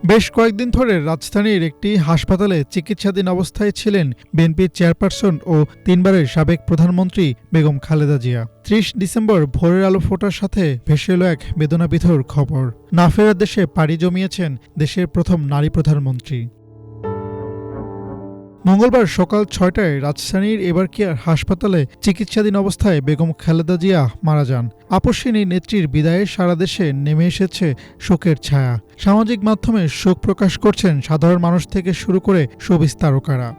বেশ কয়েকদিন ধরে রাজধানীর একটি হাসপাতালে চিকিৎসাধীন অবস্থায় ছিলেন বিএনপির চেয়ারপারসন ও তিনবারের সাবেক প্রধানমন্ত্রী বেগম খালেদা জিয়া। ৩০ ডিসেম্বর ভোরের আলো ফোটার সাথে ভেসে এলো এক বেদনাবিধুর খবর। না ফেরার দেশে পাড়ি জমিয়েছেন দেশের প্রথম নারী প্রধানমন্ত্রী। মঙ্গলবার সকাল ৬টায় রাজধানীর এবারকিয়ার হাসপাতালে চিকিৎসাধীন অবস্থায় বেগম খালেদা জিয়া মারা যান। আপসহীন এই নেত্রীর বিদায়ে সারা দেশে নেমে এসেছে শোকের ছায়া। সামাজিক মাধ্যমে শোক প্রকাশ করছেন সাধারণ মানুষ থেকে শুরু করে শোবিজ তারকারা।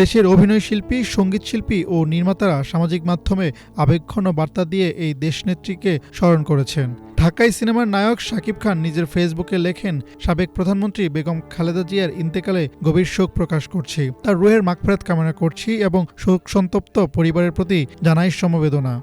দেশের অভিনয়শিল্পী, সঙ্গীতশিল্পী ও নির্মাতারা সামাজিক মাধ্যমে আবেগঘন বার্তা দিয়ে এই দেশনেত্রীকে স্মরণ করেছেন। ঢাকাই সিনেমার নায়ক শাকিব খান নিজের ফেসবুকে লেখেন, সাবেক প্রধানমন্ত্রী বেগম খালেদা জিয়ার ইন্তেকালে গভীর শোক প্রকাশ করছি। তার রুহের মাগফিরাত কামনা করছি এবং শোক সন্তপ্ত পরিবারের প্রতি জানাই সমবেদনা।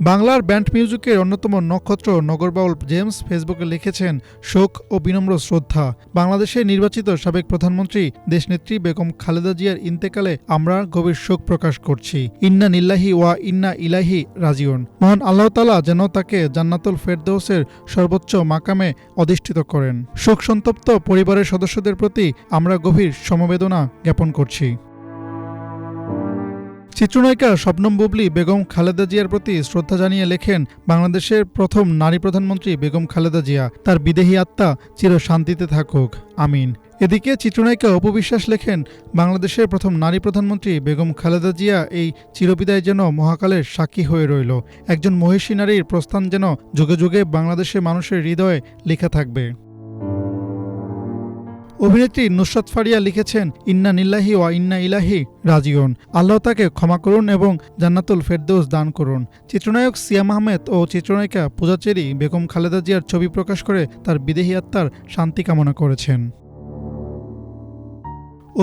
বাংলার ব্যান্ড মিউজিকের অন্যতম নক্ষত্র নগরবাউল জেমস ফেসবুকে লিখেছেন, শোক ও বিনম্র শ্রদ্ধা। বাংলাদেশের নির্বাচিত সাবেক প্রধানমন্ত্রী দেশনেত্রী বেগম খালেদা জিয়ার ইন্তেকালে আমরা গভীর শোক প্রকাশ করছি। ইন্না নিল্লাহি ওয়া ইন্না ইলাইহি রাজিউন। মহান আল্লাহ তাআলা যেন তাকে জান্নাতুল ফেরদৌসের সর্বোচ্চ মাকামে অধিষ্ঠিত করেন। শোক সন্তপ্ত পরিবারের সদস্যদের প্রতি আমরা গভীর সমবেদনা জ্ঞাপন করছি। চিত্রনায়িকা শবনম বুবলী বেগম খালেদা জিয়ার প্রতি শ্রদ্ধা জানিয়ে লেখেন, বাংলাদেশের প্রথম নারী প্রধানমন্ত্রী বেগম খালেদা জিয়া, তার বিদেহী আত্মা চির শান্তিতে থাকুক, আমিন। এদিকে চিত্রনায়িকা অপু বিশ্বাস লেখেন, বাংলাদেশের প্রথম নারী প্রধানমন্ত্রী বেগম খালেদা জিয়া এই চিরবিদায় যেন মহাকালের সাক্ষী হয়ে রইল। একজন মহিষী নারীর প্রস্থান যেন যুগে যুগে বাংলাদেশের মানুষের হৃদয়ে লেখা থাকবে। অভিনেত্রী নুসরাত ফারিয়া লিখেছেন, ইন্না নিল্লাহি ওয়া ইন্না ইলাইহি রাজিউন। আল্লাহ তাকে ক্ষমা করুন এবং জান্নাতুল ফেরদৌস দান করুন। চিত্রনায়ক সিয়াম আহমেদ ও চিত্রনায়িকা পূজা চেরি বেগম খালেদা জিয়ার ছবি প্রকাশ করে তার বিদেহী আত্মার শান্তি কামনা করেছেন।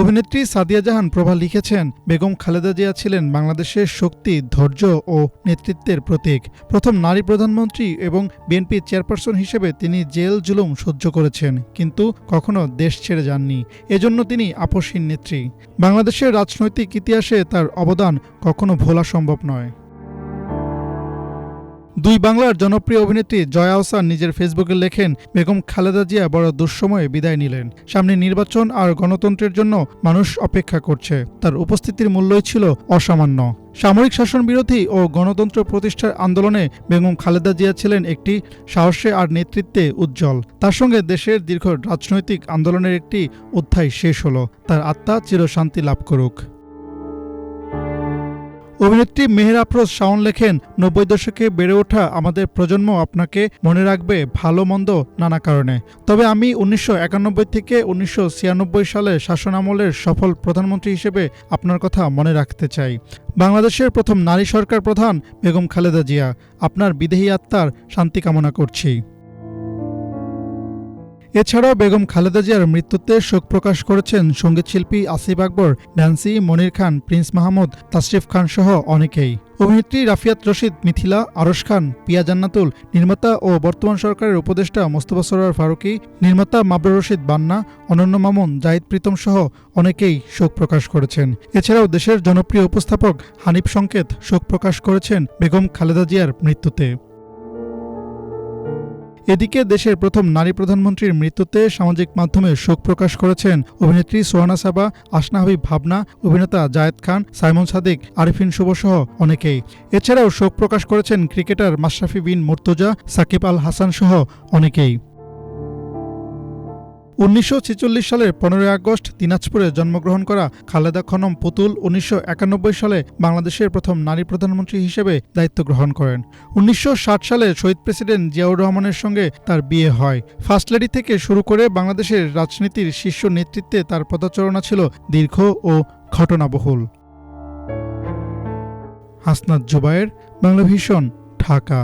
অভিনেত্রী সাদিয়া জাহান প্রভা লিখেছেন, বেগম খালেদা জিয়া ছিলেন বাংলাদেশের শক্তি, ধৈর্য ও নেতৃত্বের প্রতীক। প্রথম নারী প্রধানমন্ত্রী এবং বিএনপির চেয়ারপারসন হিসেবে তিনি জেল জুলুম সহ্য করেছেন, কিন্তু কখনো দেশ ছেড়ে যাননি। এজন্য তিনি আপসহীন নেত্রী। বাংলাদেশের রাজনৈতিক ইতিহাসে তার অবদান কখনো ভোলা সম্ভব নয়। দুই বাংলার জনপ্রিয় অভিনেত্রী জয়া আহসান নিজের ফেসবুকে লেখেন, বেগম খালেদা জিয়া বড় দুঃসময়ে বিদায় নিলেন। সামনে নির্বাচন আর গণতন্ত্রের জন্য মানুষ অপেক্ষা করছে। তার উপস্থিতির মূল্যই ছিল অসামান্য। সামরিক শাসন বিরোধী ও গণতন্ত্র প্রতিষ্ঠার আন্দোলনে বেগম খালেদা জিয়া ছিলেন একটি সাহসে আর নেতৃত্বে উজ্জ্বল। তার সঙ্গে দেশের দীর্ঘ রাজনৈতিক আন্দোলনের একটি অধ্যায় শেষ হলো। তার আত্মা চিরশান্তি লাভ করুক। অভিনেত্রী মেহের আফরোজ শাওন লেখেন, ৯০ দশকে বেড়ে ওঠা আমাদের প্রজন্ম আপনাকে মনে রাখবে ভালো মন্দ নানা কারণে। তবে আমি ১৯৯১ থেকে ১৯৯৬ সালের শাসনামলের সফল প্রধানমন্ত্রী হিসেবে আপনার কথা মনে রাখতে চাই। বাংলাদেশের প্রথম নারী সরকার প্রধান বেগম খালেদা জিয়া, আপনার বিদেহী আত্মার শান্তি কামনা করছি। এছাড়াও বেগম খালেদা জিয়ার মৃত্যুতে শোক প্রকাশ করেছেন সঙ্গীতশিল্পী আসিফ আকবর, ড্যান্সি, মনির খান, প্রিন্স মাহমুদ, তাশরিফ খান সহ অনেকেই। অভিনেত্রী রাফিয়াত রশিদ, মিথিলা, আরশ খান, পিয়া জান্নাতুল, নির্মাতা ও বর্তমান সরকারের উপদেষ্টা মোস্তফা সরোয়ার ফারুকী, নির্মাতা মাবরুর রশিদ বান্না, অনন্য মামুন, জাহিদ প্রীতম সহ অনেকেই শোক প্রকাশ করেছেন। এছাড়াও দেশের জনপ্রিয় উপস্থাপক হানিফ সংকেত শোক প্রকাশ করেছেন বেগম খালেদা জিয়ার মৃত্যুতে। এদিকে দেশের প্রথম নারী প্রধানমন্ত্রীর মৃত্যুতে সামাজিক মাধ্যমে শোক প্রকাশ করেছেন অভিনেত্রী সোহানা সাবা, আসনা হাবিব ভাবনা, অভিনেতা জায়েদ খান, সাইমন সাদিক, আরিফিন শুভ সহ অনেকেই। এছাড়াও শোক প্রকাশ করেছেন ক্রিকেটার মাশরাফি বিন মুর্তজা, সাকিব আল হাসান সহ অনেকেই। ১৯৪৬ সালের ১৫ই আগস্ট দিনাজপুরে জন্মগ্রহণ করা খালেদা খনম পুতুল ১৯৯১ সালে বাংলাদেশের প্রথম নারী প্রধানমন্ত্রী হিসেবে দায়িত্ব গ্রহণ করেন। ১৯৬০ সালে শহীদ প্রেসিডেন্ট জিয়াউর রহমানের সঙ্গে তার বিয়ে হয়। ফার্স্ট লেডি থেকে শুরু করে বাংলাদেশের রাজনীতির শীর্ষ নেতৃত্বে তার পদচারণা ছিল দীর্ঘ ও ঘটনাবহুল। হাসনাত জুবায়ের, বাংলাভিশন, ঢাকা।